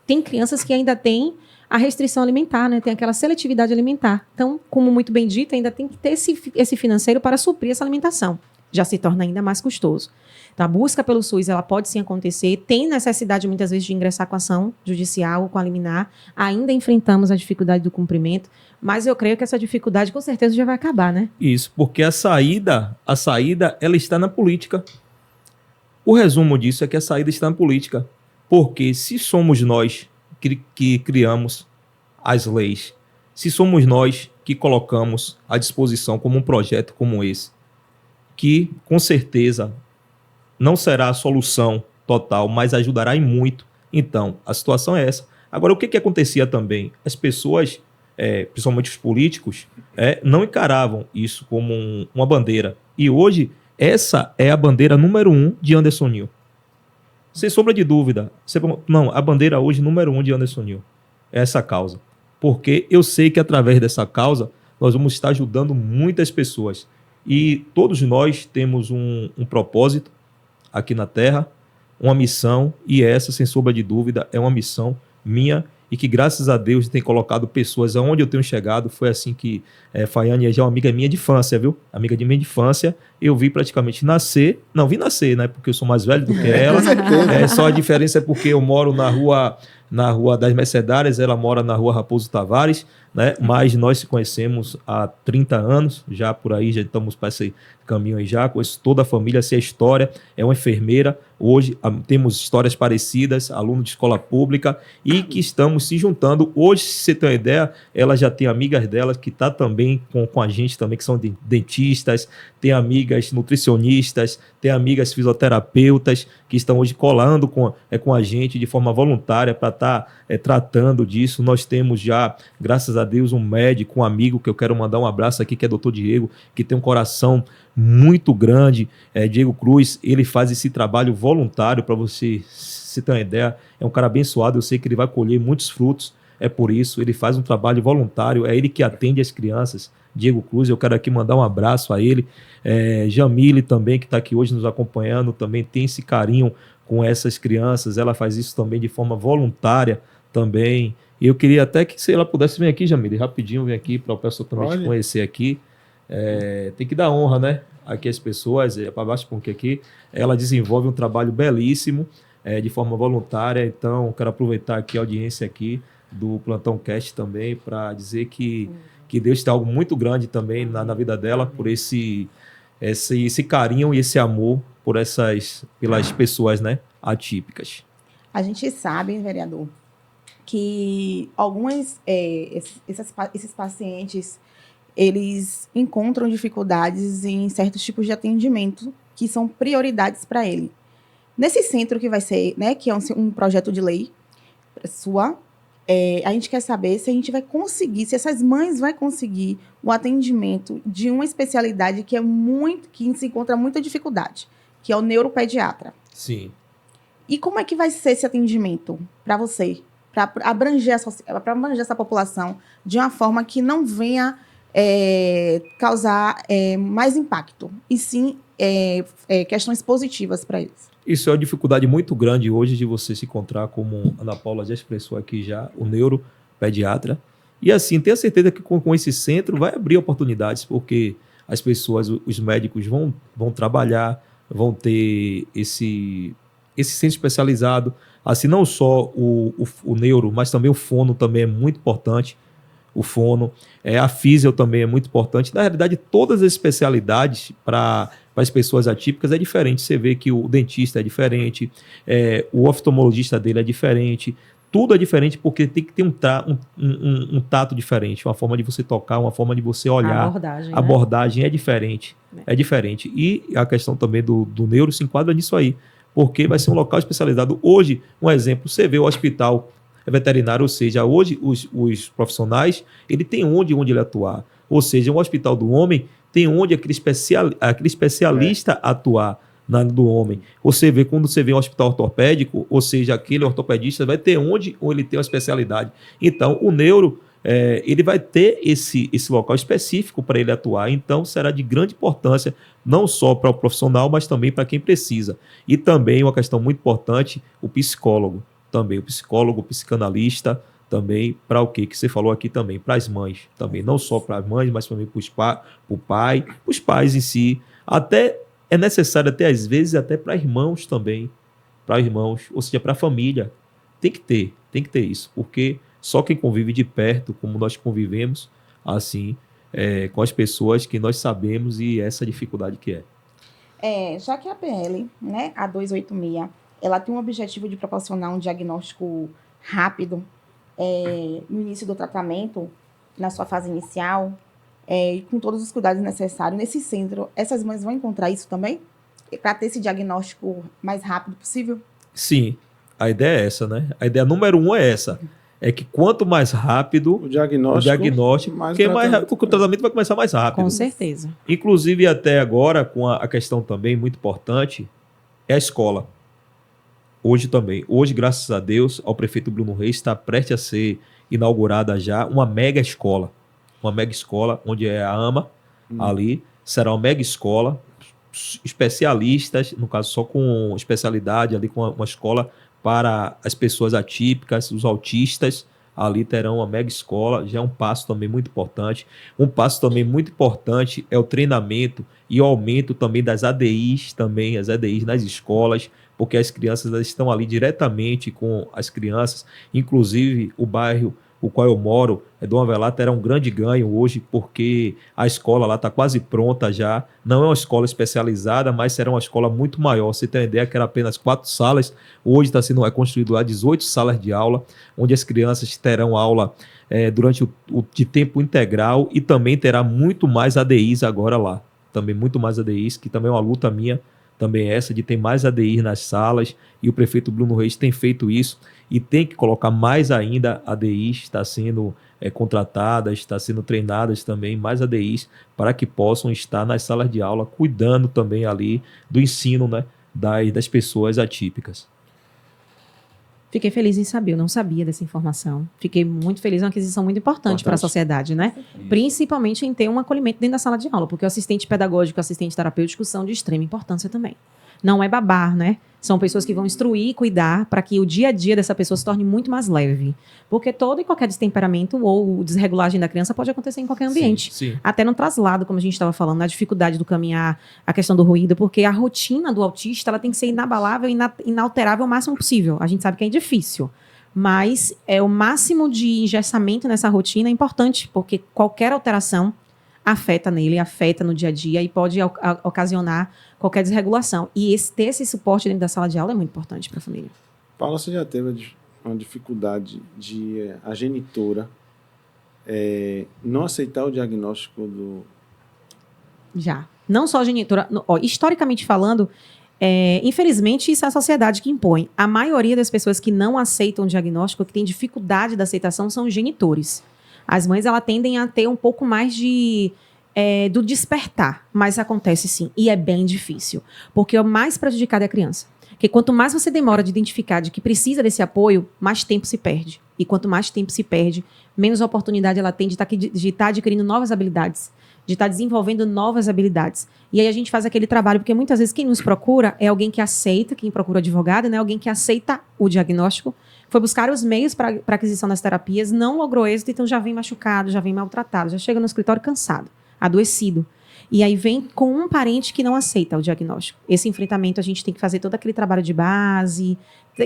tem crianças que ainda têm a restrição alimentar, né? Tem aquela seletividade alimentar. Então, como muito bem dito, ainda tem que ter esse financeiro para suprir essa alimentação. Já se torna ainda mais custoso. Então, a busca pelo SUS, ela pode sim acontecer, tem necessidade muitas vezes de ingressar com ação judicial ou com a liminar, ainda enfrentamos a dificuldade do cumprimento, mas eu creio que essa dificuldade com certeza já vai acabar, né? Isso, porque a saída ela está na política. O resumo disso é que a saída está na política, porque se somos nós que criamos as leis, se somos nós que colocamos à disposição como um projeto como esse, que com certeza não será a solução total, mas ajudará em muito. Então, a situação é essa. Agora, o que acontecia também? As pessoas, principalmente os políticos, não encaravam isso como uma bandeira. E hoje, essa é a bandeira número 1 de Anderson Nil. Sem sombra de dúvida. Não, a bandeira hoje número 1 de Anderson Nil é essa causa. Porque eu sei que através dessa causa, nós vamos estar ajudando muitas pessoas. E todos nós temos um propósito aqui na Terra, uma missão, e essa, sem sombra de dúvida, é uma missão minha e que, graças a Deus, tem colocado pessoas aonde eu tenho chegado. Foi assim que Faiane já é uma amiga minha de infância, viu? Amiga de minha de infância. Eu vi praticamente nascer, não vi nascer, né? Porque eu sou mais velho do que ela. Só a diferença é porque eu moro na rua das Mercedárias, ela mora na rua Raposo Tavares, né? Mas nós se conhecemos há 30 anos, já por aí, já estamos para esse caminho aí já, conheço toda a família, sei a história, é uma enfermeira, hoje temos histórias parecidas, aluno de escola pública, e que estamos se juntando. Hoje, se você tem uma ideia, ela já tem amigas dela que estão também com a gente também, que são dentistas, tem amigas nutricionistas, tem amigas fisioterapeutas, que estão hoje colando com a gente de forma voluntária para estar tratando disso. Nós temos já, graças a Deus, um médico, um amigo que eu quero mandar um abraço aqui, que é Dr. Diego, que tem um coração muito grande. Diego Cruz, ele faz esse trabalho voluntário, para você se ter uma ideia. É um cara abençoado, eu sei que ele vai colher muitos frutos. É por isso, ele faz um trabalho voluntário, é ele que atende as crianças. Diego Cruz, eu quero aqui mandar um abraço a ele. Jamile também, que está aqui hoje nos acompanhando, também tem esse carinho com essas crianças. Ela faz isso também de forma voluntária também. E eu queria até que, se ela pudesse vir aqui, Jamile, rapidinho, vem aqui para o pessoal também te conhecer aqui. Tem que dar honra, né? Aqui as pessoas, para baixo, porque aqui ela desenvolve um trabalho belíssimo, de forma voluntária. Então, quero aproveitar aqui a audiência aqui do Plantão Cast também para dizer que Deus tem algo muito grande também na vida dela, por esse carinho e esse amor pelas pessoas, né, atípicas. A gente sabe, vereador, que esses pacientes, eles encontram dificuldades em certos tipos de atendimento que são prioridades para ele. Nesse centro que vai ser, né, que é um projeto de lei sua, a gente quer saber se a gente vai conseguir, se essas mães vão conseguir o atendimento de uma especialidade que se encontra muita dificuldade, que é o neuropediatra. Sim. E como é que vai ser esse atendimento para você, para abranger essa população de uma forma que não venha causar mais impacto, e sim questões positivas para eles? Isso é uma dificuldade muito grande hoje de você se encontrar, como a Ana Paula já expressou aqui já, o neuropediatra. E assim, tenha certeza que com esse centro vai abrir oportunidades, porque as pessoas, os médicos vão trabalhar, vão ter esse centro especializado. Assim, não só o neuro, mas também o fono também é muito importante. O fono, a físio também é muito importante. Na realidade, todas as especialidades para as pessoas atípicas é diferente. Você vê que o dentista é diferente, o oftalmologista dele é diferente, tudo é diferente porque tem que ter um tato diferente, uma forma de você tocar, uma forma de você olhar. A abordagem é diferente. É diferente. E a questão também do neuro se enquadra nisso aí, porque vai ser um local especializado. Hoje, um exemplo, você vê o hospital veterinário, ou seja, hoje os profissionais, ele tem onde ele atuar. Ou seja, um hospital do homem tem onde aquele especialista atuar do homem. Quando você vê um hospital ortopédico, ou seja, aquele ortopedista vai ter onde ele tem uma especialidade. Então, o neuro, ele vai ter esse local específico para ele atuar. Então, será de grande importância, não só para o profissional, mas também para quem precisa. E também uma questão muito importante, o psicólogo. Também o psicólogo, o psicanalista, também para o que você falou aqui também, para as mães, também, não só para as mães, mas também para o pai, os pais em si. Até é necessário, até às vezes, até para irmãos também, para irmãos, ou seja, para a família. Tem que ter isso, porque só quem convive de perto, como nós convivemos, assim, com as pessoas que nós sabemos e essa dificuldade que é. Já que a PL, né, a 286, ela tem um objetivo de proporcionar um diagnóstico rápido no início do tratamento, na sua fase inicial, e com todos os cuidados necessários. Nesse centro, essas mães vão encontrar isso também? Para ter esse diagnóstico mais rápido possível? Sim, a ideia é essa, né? A ideia número 1 é essa. É que quanto mais rápido o diagnóstico mais rápido, o tratamento vai começar mais rápido. Com certeza. Inclusive, até agora, com a questão também muito importante, é a escola. Hoje, graças a Deus, ao prefeito Bruno Reis, está prestes a ser inaugurada já uma mega escola. Uma mega escola, onde é a AMA, ali, será uma mega escola, especialistas, no caso só com especialidade, ali com uma escola para as pessoas atípicas, os autistas, ali terão uma mega escola, já é um passo também muito importante. Um passo também muito importante é o treinamento e o aumento também das ADIs, também as ADIs nas escolas, porque as crianças estão ali diretamente com as crianças. Inclusive, o bairro o qual eu moro, Dom Avelar, terá um grande ganho hoje, porque a escola lá está quase pronta já. Não é uma escola especializada, mas será uma escola muito maior. Você tem a ideia que era apenas 4 salas, hoje está sendo construído lá 18 salas de aula, onde as crianças terão aula durante de tempo integral, e também terá muito mais ADIs agora lá. Também muito mais ADIs, que também é uma luta minha também essa, de ter mais ADIs nas salas, e o prefeito Bruno Reis tem feito isso, e tem que colocar mais ainda ADIs, está sendo contratadas, está sendo treinadas também mais ADIs, para que possam estar nas salas de aula, cuidando também ali do ensino, né, das pessoas atípicas. Fiquei feliz em saber, eu não sabia dessa informação. Fiquei muito feliz, é uma aquisição muito importante para a sociedade, né? Isso. Principalmente em ter um acolhimento dentro da sala de aula, porque o assistente pedagógico e o assistente terapêutico são de extrema importância também. Não é babar, né? São pessoas que vão instruir e cuidar para que o dia a dia dessa pessoa se torne muito mais leve. Porque todo e qualquer destemperamento ou desregulagem da criança pode acontecer em qualquer ambiente. Sim, sim. Até no traslado, como a gente estava falando, na dificuldade do caminhar, a questão do ruído, porque a rotina do autista ela tem que ser inabalável e inalterável o máximo possível. A gente sabe que é difícil. Mas o máximo de engessamento nessa rotina é importante, porque qualquer alteração afeta nele, afeta no dia a dia e pode ocasionar qualquer desregulação. E ter esse suporte dentro da sala de aula é muito importante para a família. Paula, você já teve uma dificuldade de a genitora não aceitar o diagnóstico do... Já. Não só a genitora. Historicamente falando, infelizmente, isso é a sociedade que impõe. A maioria das pessoas que não aceitam o diagnóstico, que tem dificuldade da aceitação, são os genitores. As mães, elas tendem a ter um pouco mais do despertar, mas acontece sim, e é bem difícil, porque o mais prejudicado é a criança. Porque quanto mais você demora de identificar de que precisa desse apoio, mais tempo se perde. E quanto mais tempo se perde, menos oportunidade ela tem de estar adquirindo novas habilidades, de estar desenvolvendo novas habilidades. E aí a gente faz aquele trabalho, porque muitas vezes quem nos procura é alguém que aceita, quem procura advogado, né? Alguém que aceita o diagnóstico, foi buscar os meios para aquisição das terapias, não logrou êxito, então já vem machucado, já vem maltratado, já chega no escritório cansado, adoecido. E aí vem com um parente que não aceita o diagnóstico. Esse enfrentamento a gente tem que fazer todo aquele trabalho de base,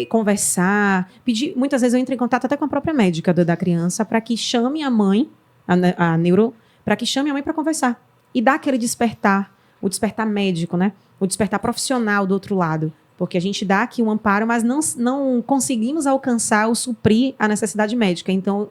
conversar, pedir. Muitas vezes eu entro em contato até com a própria médica da criança para que chame a mãe, a neuro, para que chame a mãe para conversar. E dar aquele despertar, o despertar médico, né? O despertar profissional do outro lado. Porque a gente dá aqui um amparo, mas não conseguimos alcançar ou suprir a necessidade médica. Então,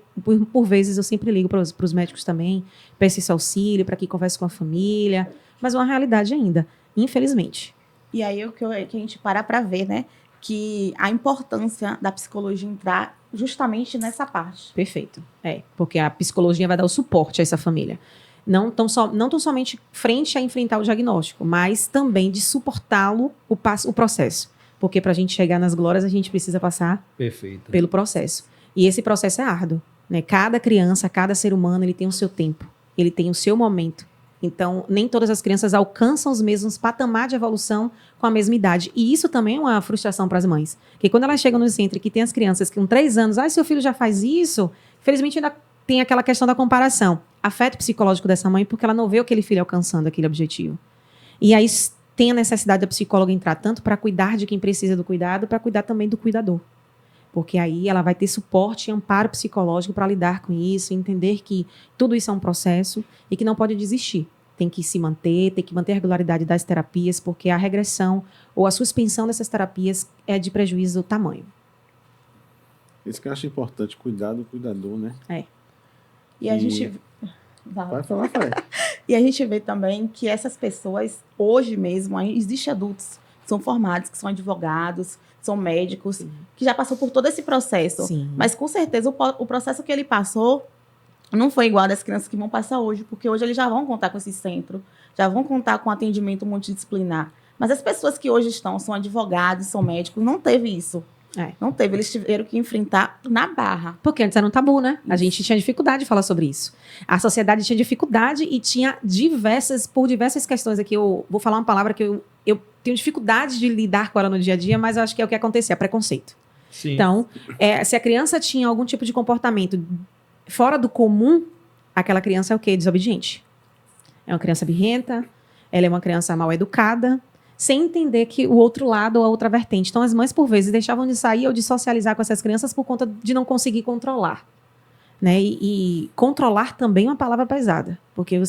por vezes, eu sempre ligo para os médicos também, peço esse auxílio para que converse com a família. Mas é uma realidade ainda, infelizmente. E aí que a gente para ver, né? Que a importância da psicologia entrar justamente nessa parte. Perfeito. Porque a psicologia vai dar o suporte a essa família. Não tão somente frente a enfrentar o diagnóstico, mas também de suportá-lo o processo. Porque para a gente chegar nas glórias, a gente precisa passar pelo processo. E esse processo é árduo, né? Cada criança, cada ser humano, ele tem o seu tempo, ele tem o seu momento. Então, nem todas as crianças alcançam os mesmos patamares de evolução com a mesma idade. E isso também é uma frustração para as mães. Porque quando elas chegam no centro e que tem as crianças que com 3 anos, seu filho já faz isso, infelizmente ainda tem aquela questão da comparação. Afeta o psicológico dessa mãe porque ela não vê aquele filho alcançando aquele objetivo. E aí tem a necessidade da psicóloga entrar tanto para cuidar de quem precisa do cuidado, para cuidar também do cuidador. Porque aí ela vai ter suporte e amparo psicológico para lidar com isso, entender que tudo isso é um processo e que não pode desistir. Tem que se manter, tem que manter a regularidade das terapias, porque a regressão ou a suspensão dessas terapias é de prejuízo do tamanho. Isso que eu acho importante, cuidar do cuidador, né? E a gente... Vai falar, Fred. E a gente vê também que essas pessoas, hoje mesmo, existem adultos que são formados, que são advogados, são médicos, sim, que já passou por todo esse processo. Sim. Mas, com certeza, o processo que ele passou não foi igual das crianças que vão passar hoje, porque hoje eles já vão contar com esse centro, já vão contar com atendimento multidisciplinar. Mas as pessoas que hoje são advogados, são médicos, não teve isso. Não teve, eles tiveram que enfrentar na barra. Porque antes era um tabu, né? A gente tinha dificuldade de falar sobre isso. A sociedade tinha dificuldade e tinha por diversas questões aqui. Eu vou falar uma palavra que eu tenho dificuldade de lidar com ela no dia a dia, mas eu acho que é o que acontecia, preconceito. Sim. Então, se a criança tinha algum tipo de comportamento fora do comum, aquela criança é o quê? Desobediente. É uma criança birrenta, ela é uma criança mal educada, sem entender que o outro lado ou a outra vertente. Então, as mães, por vezes, deixavam de sair ou de socializar com essas crianças por conta de não conseguir controlar. Né? E controlar também é uma palavra pesada. Porque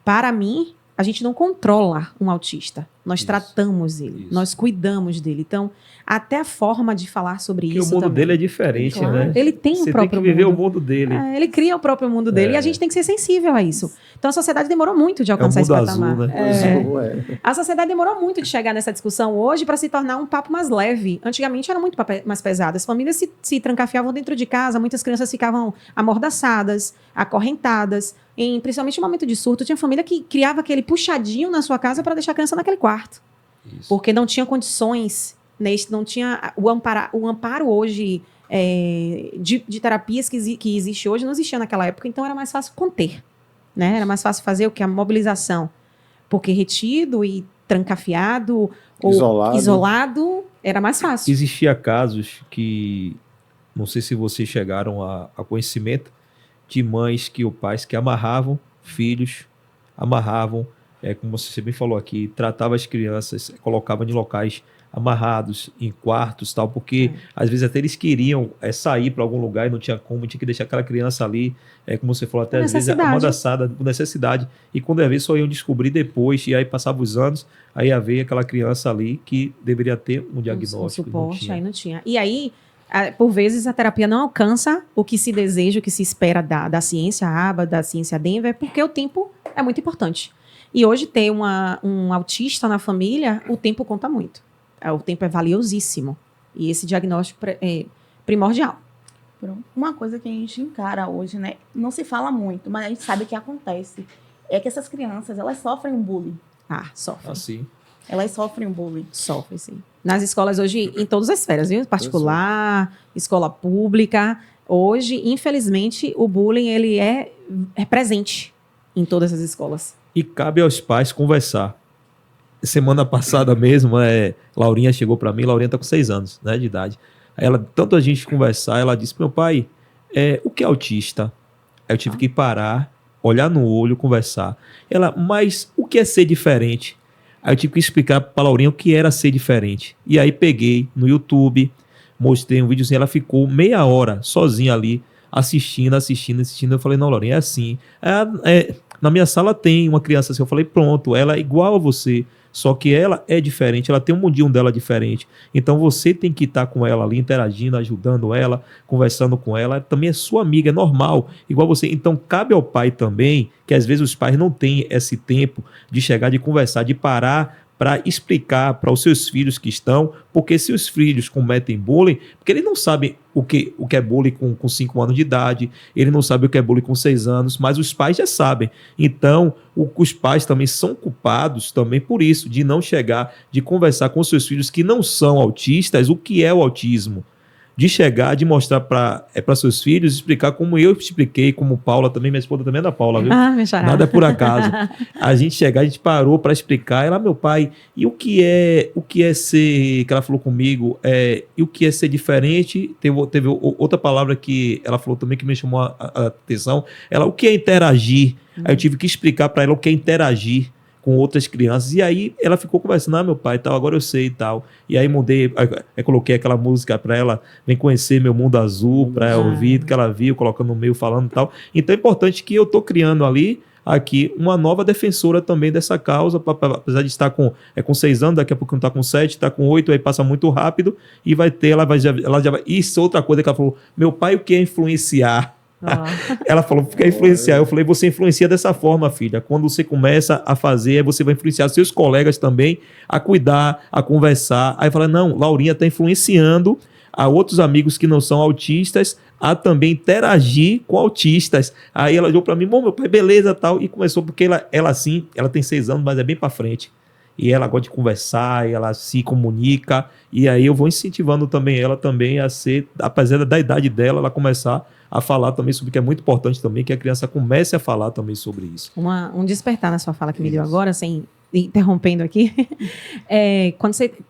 para mim, a gente não controla um autista. Nós Isso. tratamos ele, Isso. nós cuidamos dele. Então, até a forma de falar sobre Porque isso o mundo também. dele é diferente, Claro. né? Ele tem Você o próprio tem que viver mundo. o mundo dele. Ele cria o próprio mundo dele e a gente tem que ser sensível a isso. Então a sociedade demorou muito de alcançar esse mundo patamar. azul, né? A sociedade demorou muito de chegar nessa discussão hoje para se tornar um papo mais leve. Antigamente era muito mais pesado. As famílias se trancafiavam dentro de casa, muitas crianças ficavam amordaçadas, acorrentadas. Principalmente no momento de surto, tinha família que criava aquele puxadinho na sua casa para deixar a criança naquele quarto. Isso. Porque não tinha condições, não tinha o amparo hoje de terapias que existe hoje, não existia naquela época, então era mais fácil conter, né? Era mais fácil fazer o que? A mobilização. Porque retido e trancafiado ou isolado era mais fácil. Existia casos que, não sei se vocês chegaram a conhecimento, de mães ou pais que amarravam filhos, como você bem falou aqui, tratava as crianças, colocavam em locais amarrados, em quartos, tal, porque às vezes até eles queriam sair para algum lugar e não tinha como, tinha que deixar aquela criança ali, como você falou, até às vezes amordaçada, por necessidade, e quando ia ver só iam descobrir depois, e aí passavam os anos, aí ia ver aquela criança ali que deveria ter um diagnóstico. Um suporte, aí não tinha. E aí, por vezes, a terapia não alcança o que se deseja, o que se espera da ciência ABA, da ciência Denver, porque o tempo é muito importante. E hoje ter um autista na família, o tempo conta muito. O tempo é valiosíssimo. E esse diagnóstico é primordial. Pronto. Uma coisa que a gente encara hoje, né? Não se fala muito, mas a gente sabe que acontece. É que essas crianças, elas sofrem um bullying. Sofrem. Assim. Elas sofrem um bullying. Sofrem, sim. Nas escolas hoje, em todas as esferas, viu? Particular, escola pública. Hoje, infelizmente, o bullying ele é presente em todas as escolas. E cabe aos pais conversar. Semana passada mesmo, Laurinha chegou para mim, Laurinha está com 6 anos, né, de idade. Aí tanto a gente conversar, ela disse, meu pai, o que é autista? Aí eu tive que parar, olhar no olho, conversar. Ela, mas o que é ser diferente? Aí eu tive que explicar para Laurinha o que era ser diferente. E aí peguei no YouTube, mostrei um videozinho, ela ficou meia hora sozinha ali, assistindo. Eu falei, não, Laurinha, é assim. Na minha sala tem uma criança assim, eu falei, pronto, ela é igual a você, só que ela é diferente, ela tem um mundinho dela diferente. Então você tem que estar com ela ali, interagindo, ajudando ela, conversando com ela. Também é sua amiga, é normal, igual você. Então cabe ao pai também, que às vezes os pais não têm esse tempo de chegar, de conversar, de parar para explicar para os seus filhos que estão, porque se os filhos cometem bullying, porque ele não sabe o que é bullying com 5 anos de idade, ele não sabe o que é bullying com 6 anos, mas os pais já sabem. Então, os pais também são culpados também por isso, de não chegar, de conversar com seus filhos que não são autistas, o que é o autismo. De chegar, de mostrar para seus filhos, explicar como eu expliquei, como Paula também, minha esposa também é da Paula, viu? Meu xará. Nada é por acaso. A gente parou para explicar, ela, meu pai, e o que é ser, que ela falou comigo, e o que é ser diferente, teve outra palavra que ela falou também que me chamou a atenção, o que é interagir? Aí eu tive que explicar para ela o que é interagir com outras crianças, e aí ela ficou conversando, meu pai, tal, agora eu sei e tal, e aí coloquei aquela música para ela, vem conhecer meu mundo azul, para ela ouvir, que ela viu, colocando no meio, falando e tal. Então é importante que eu tô criando aqui uma nova defensora também dessa causa, apesar de estar com 6 anos, daqui a pouco não está com 7, está com 8, aí passa muito rápido, e vai ter, ela já vai, isso é outra coisa que ela falou, meu pai, o que é influenciar? Ela falou, fica influenciar. Eu falei, você influencia dessa forma, filha. Quando você começa a fazer, você vai influenciar seus colegas também a cuidar, a conversar. Aí fala, não, Laurinha está influenciando a outros amigos que não são autistas a também interagir com autistas. Aí ela olhou para mim, bom, meu pai, beleza, tal. E começou, porque ela tem 6 anos, mas é bem para frente. E ela gosta de conversar, e ela se comunica. E aí eu vou incentivando também ela também a ser, apesar da idade dela, ela começar a falar também sobre o que é muito importante também, que a criança comece a falar também sobre isso. Um despertar na sua fala que me deu agora, sem interrompendo aqui.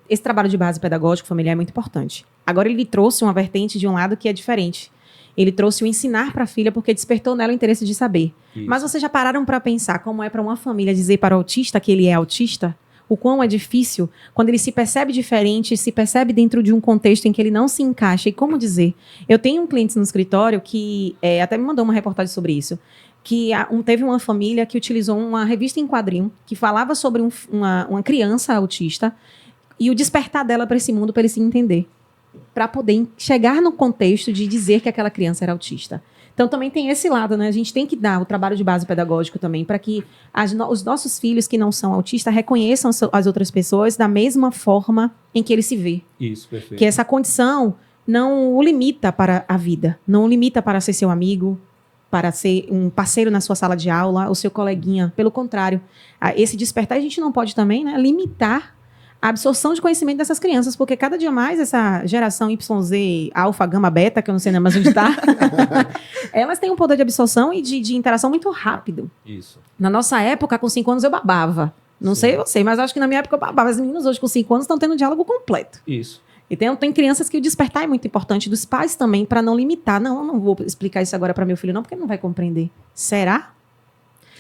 Esse trabalho de base pedagógico familiar é muito importante. Agora ele trouxe uma vertente de um lado que é diferente. Ele trouxe o ensinar para a filha porque despertou nela o interesse de saber. Isso. Mas vocês já pararam para pensar como é para uma família dizer para o autista que ele é autista? O quão é difícil quando ele se percebe diferente, se percebe dentro de um contexto em que ele não se encaixa. E como dizer? Eu tenho um cliente no escritório que até me mandou uma reportagem sobre isso, que teve uma família que utilizou uma revista em quadrinho que falava sobre uma criança autista e o despertar dela para esse mundo, para ele se entender, para poder chegar no contexto de dizer que aquela criança era autista. Então, também tem esse lado, né? A gente tem que dar o trabalho de base pedagógico também para que os nossos filhos que não são autistas reconheçam as outras pessoas da mesma forma em que ele se vê. Isso, perfeito. Que essa condição não o limita para a vida, não o limita para ser seu amigo, para ser um parceiro na sua sala de aula, o seu coleguinha. Pelo contrário, esse despertar a gente não pode também, né, limitar a absorção de conhecimento dessas crianças, porque cada dia mais essa geração YZ, alfa, gama, beta, que eu não sei nem mais onde está, elas têm um poder de absorção e de interação muito rápido. Isso. Na nossa época, com 5 anos, eu babava. Não sei você, mas acho que na minha época eu babava. As meninas hoje com 5 anos estão tendo um diálogo completo. Isso. E tem crianças que o despertar é muito importante, dos pais também, para não limitar. Não, eu não vou explicar isso agora para meu filho, não, porque ele não vai compreender. Será?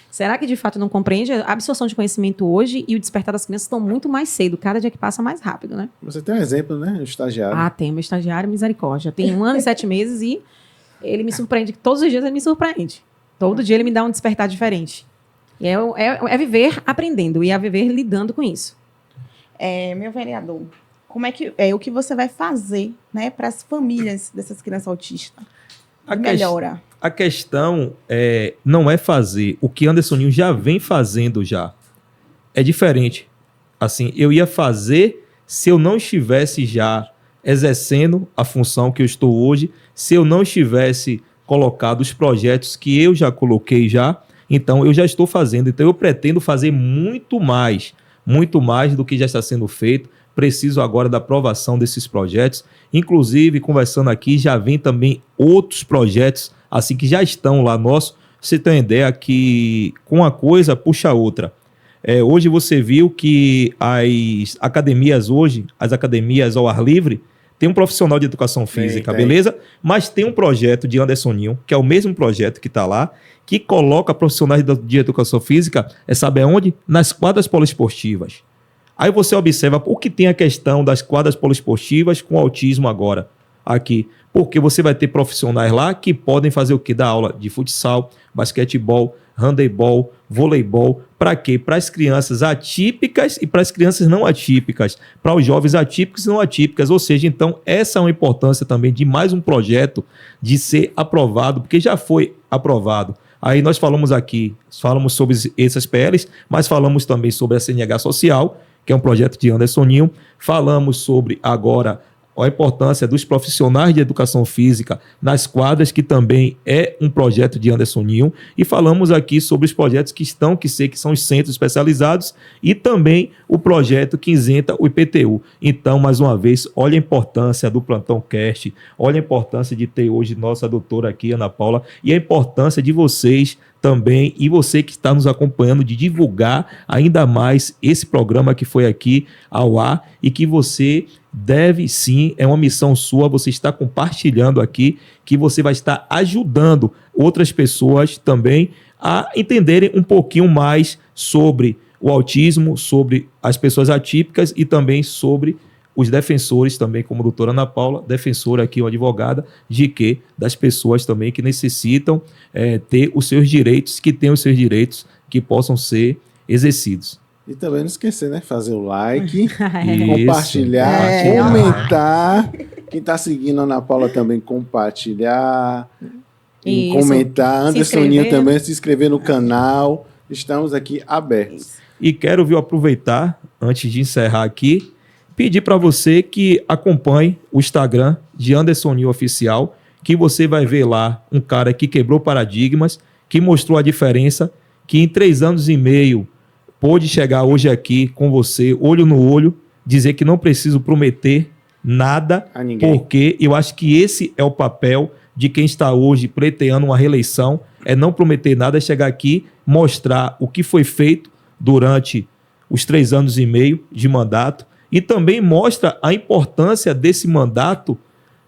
Será que de fato não compreende? A absorção de conhecimento hoje e o despertar das crianças estão muito mais cedo, cada dia que passa mais rápido, né? Você tem um exemplo, né? O estagiário. Tem meu estagiário, misericórdia. Tem 1 ano e 7 meses e ele me surpreende, todos os dias ele me surpreende. Todo dia ele me dá um despertar diferente. E é viver aprendendo e é viver lidando com isso. Meu vereador, como é que o que você vai fazer, né, para as famílias dessas crianças autistas? Melhora. A questão não é fazer o que Anderson Ninho já vem fazendo já. É diferente. Assim, eu ia fazer se eu não estivesse já exercendo a função que eu estou hoje, se eu não estivesse colocado os projetos que eu já coloquei já, então eu já estou fazendo. Então eu pretendo fazer muito mais do que já está sendo feito. Preciso agora da aprovação desses projetos. Inclusive, conversando aqui, já vem também outros projetos, assim, que já estão lá nossos. Você tem uma ideia que com uma coisa puxa a outra. Hoje você viu que as academias ao ar livre, tem um profissional de educação física, beleza? Mas tem um projeto de Anderson Ninho, que é o mesmo projeto que está lá, que coloca profissionais de educação física, sabe aonde? Nas quadras poliesportivas. Aí você observa o que tem a questão das quadras poliesportivas com autismo agora, aqui. Porque você vai ter profissionais lá que podem fazer o quê? Dar aula de futsal, basquetebol, handebol, voleibol. Para quê? Para as crianças atípicas e para as crianças não atípicas. Para os jovens atípicos e não atípicas. Ou seja, então, essa é uma importância também de mais um projeto de ser aprovado, porque já foi aprovado. Aí nós falamos sobre essas PLs, mas falamos também sobre a CNH Social, que é um projeto de Anderson Ninho. Falamos sobre agora a importância dos profissionais de educação física nas quadras, que também é um projeto de Anderson Ninho. E falamos aqui sobre os projetos que são os centros especializados e também o projeto que isenta o IPTU. Então, mais uma vez, olha a importância do Plantão Cast, olha a importância de ter hoje nossa doutora aqui, Ana Paula, e a importância de vocês também, e você que está nos acompanhando, de divulgar ainda mais esse programa que foi aqui ao ar e que você deve sim, é uma missão sua, você está compartilhando aqui, que você vai estar ajudando outras pessoas também a entenderem um pouquinho mais sobre o autismo, sobre as pessoas atípicas e também sobre os defensores também, como a doutora Ana Paula, defensora aqui, uma advogada, de que das pessoas também que necessitam ter os seus direitos, que tenham os seus direitos, que possam ser exercidos. E também não esquecer, né? Fazer o like, compartilhar, comentar. Quem está seguindo a Ana Paula também compartilhar, comentar. Anderson Ninho também, se inscrever no canal. Estamos aqui abertos. E quero, aproveitar, antes de encerrar aqui, pedir para você que acompanhe o Instagram de Anderson Ninho Oficial, que você vai ver lá um cara que quebrou paradigmas, que mostrou a diferença, que em 3 anos e meio pôde chegar hoje aqui com você, olho no olho, dizer que não preciso prometer nada a ninguém. Porque eu acho que esse é o papel de quem está hoje pleiteando uma reeleição, é não prometer nada, é chegar aqui, mostrar o que foi feito durante os 3 anos e meio de mandato, e também mostra a importância desse mandato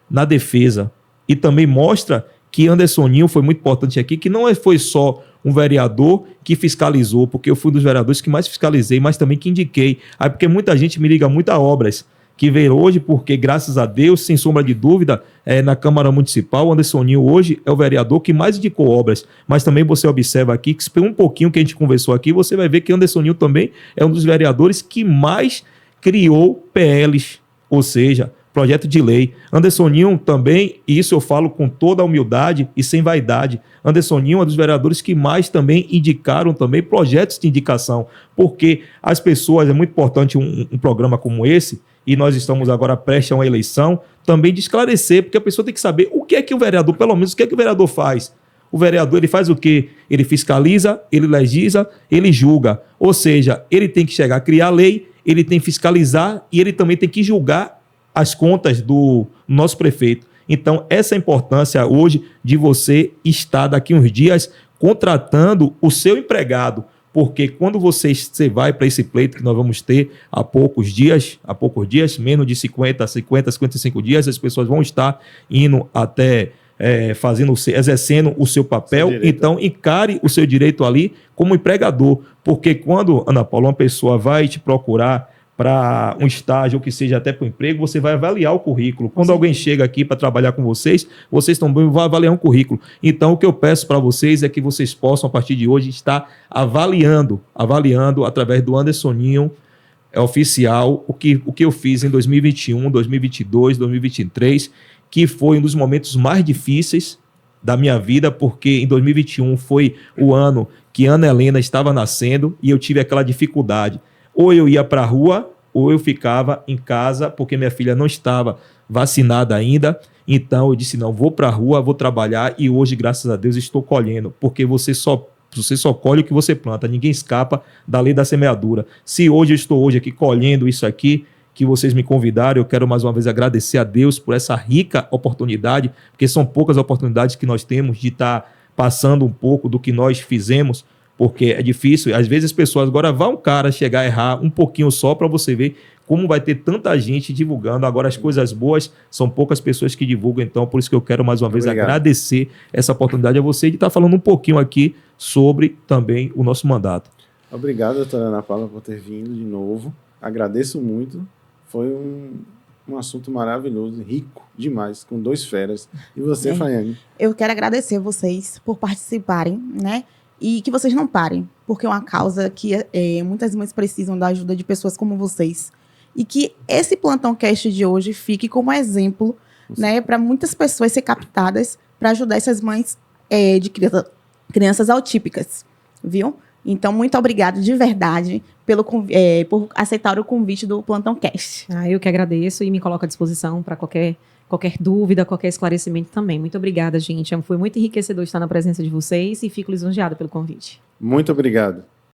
na defesa. E também mostra que Anderson Ninho foi muito importante aqui, que não foi só um vereador que fiscalizou, porque eu fui um dos vereadores que mais fiscalizei, mas também que indiquei. Aí porque muita gente me liga muito a obras que veio hoje, porque, graças a Deus, sem sombra de dúvida, na Câmara Municipal, o Anderson Ninho hoje é o vereador que mais indicou obras. Mas também você observa aqui, que um pouquinho que a gente conversou aqui, você vai ver que Anderson Ninho também é um dos vereadores que mais criou PLs, ou seja, projeto de lei. Anderson Ninho também, e isso eu falo com toda a humildade e sem vaidade, Anderson Ninho é um dos vereadores que mais também indicaram também projetos de indicação, porque as pessoas, é muito importante um programa como esse, e nós estamos agora prestes a uma eleição, também de esclarecer, porque a pessoa tem que saber o que é que o vereador, pelo menos o que é que o vereador faz. O vereador, ele faz o quê? Ele fiscaliza, ele legisla, ele julga. Ou seja, ele tem que chegar a criar lei, ele tem que fiscalizar e ele também tem que julgar as contas do nosso prefeito. Então, essa é a importância hoje de você estar daqui uns dias contratando o seu empregado, porque quando você vai para esse pleito que nós vamos ter há poucos dias, menos de 55 dias, as pessoas vão estar indo até exercendo o seu papel. Então encare o seu direito ali como empregador, porque quando, Ana Paula, uma pessoa vai te procurar para um estágio ou que seja até para o emprego, você vai avaliar o currículo. Quando alguém chega aqui para trabalhar com vocês também vão avaliar um currículo. Então, o que eu peço para vocês é que vocês possam, a partir de hoje, estar avaliando através do Anderson Ninho oficial o que eu fiz em 2021, 2022, 2023, que foi um dos momentos mais difíceis da minha vida, porque em 2021 foi o ano que Ana Helena estava nascendo e eu tive aquela dificuldade. Ou eu ia para a rua, ou eu ficava em casa, porque minha filha não estava vacinada ainda. Então eu disse, não, vou para a rua, vou trabalhar, e hoje, graças a Deus, estou colhendo, porque você só colhe o que você planta, ninguém escapa da lei da semeadura. Se hoje eu estou aqui colhendo isso aqui, que vocês me convidaram, eu quero mais uma vez agradecer a Deus por essa rica oportunidade, porque são poucas oportunidades que nós temos de estar passando um pouco do que nós fizemos, porque é difícil. Às vezes as pessoas, agora vai um cara chegar a errar um pouquinho só para você ver como vai ter tanta gente divulgando. Agora as coisas boas, são poucas pessoas que divulgam, então por isso que eu quero mais uma vez agradecer essa oportunidade a você de estar falando um pouquinho aqui sobre também o nosso mandato. Obrigado, doutora Ana Paula, por ter vindo de novo. Agradeço muito. Foi um assunto maravilhoso, rico demais, com 2 feras. E você, Faiane? Eu quero agradecer vocês por participarem, né? E que vocês não parem, porque é uma causa que muitas mães precisam da ajuda de pessoas como vocês. E que esse Plantão Cast de hoje fique como exemplo, né, para muitas pessoas ser captadas para ajudar essas mães de crianças autípicas, viu? Então, muito obrigada de verdade por aceitar o convite do Plantão Cast. Eu que agradeço e me coloco à disposição para qualquer dúvida, qualquer esclarecimento também. Muito obrigada, gente. Foi muito enriquecedor estar na presença de vocês e fico lisonjeada pelo convite. Muito obrigado.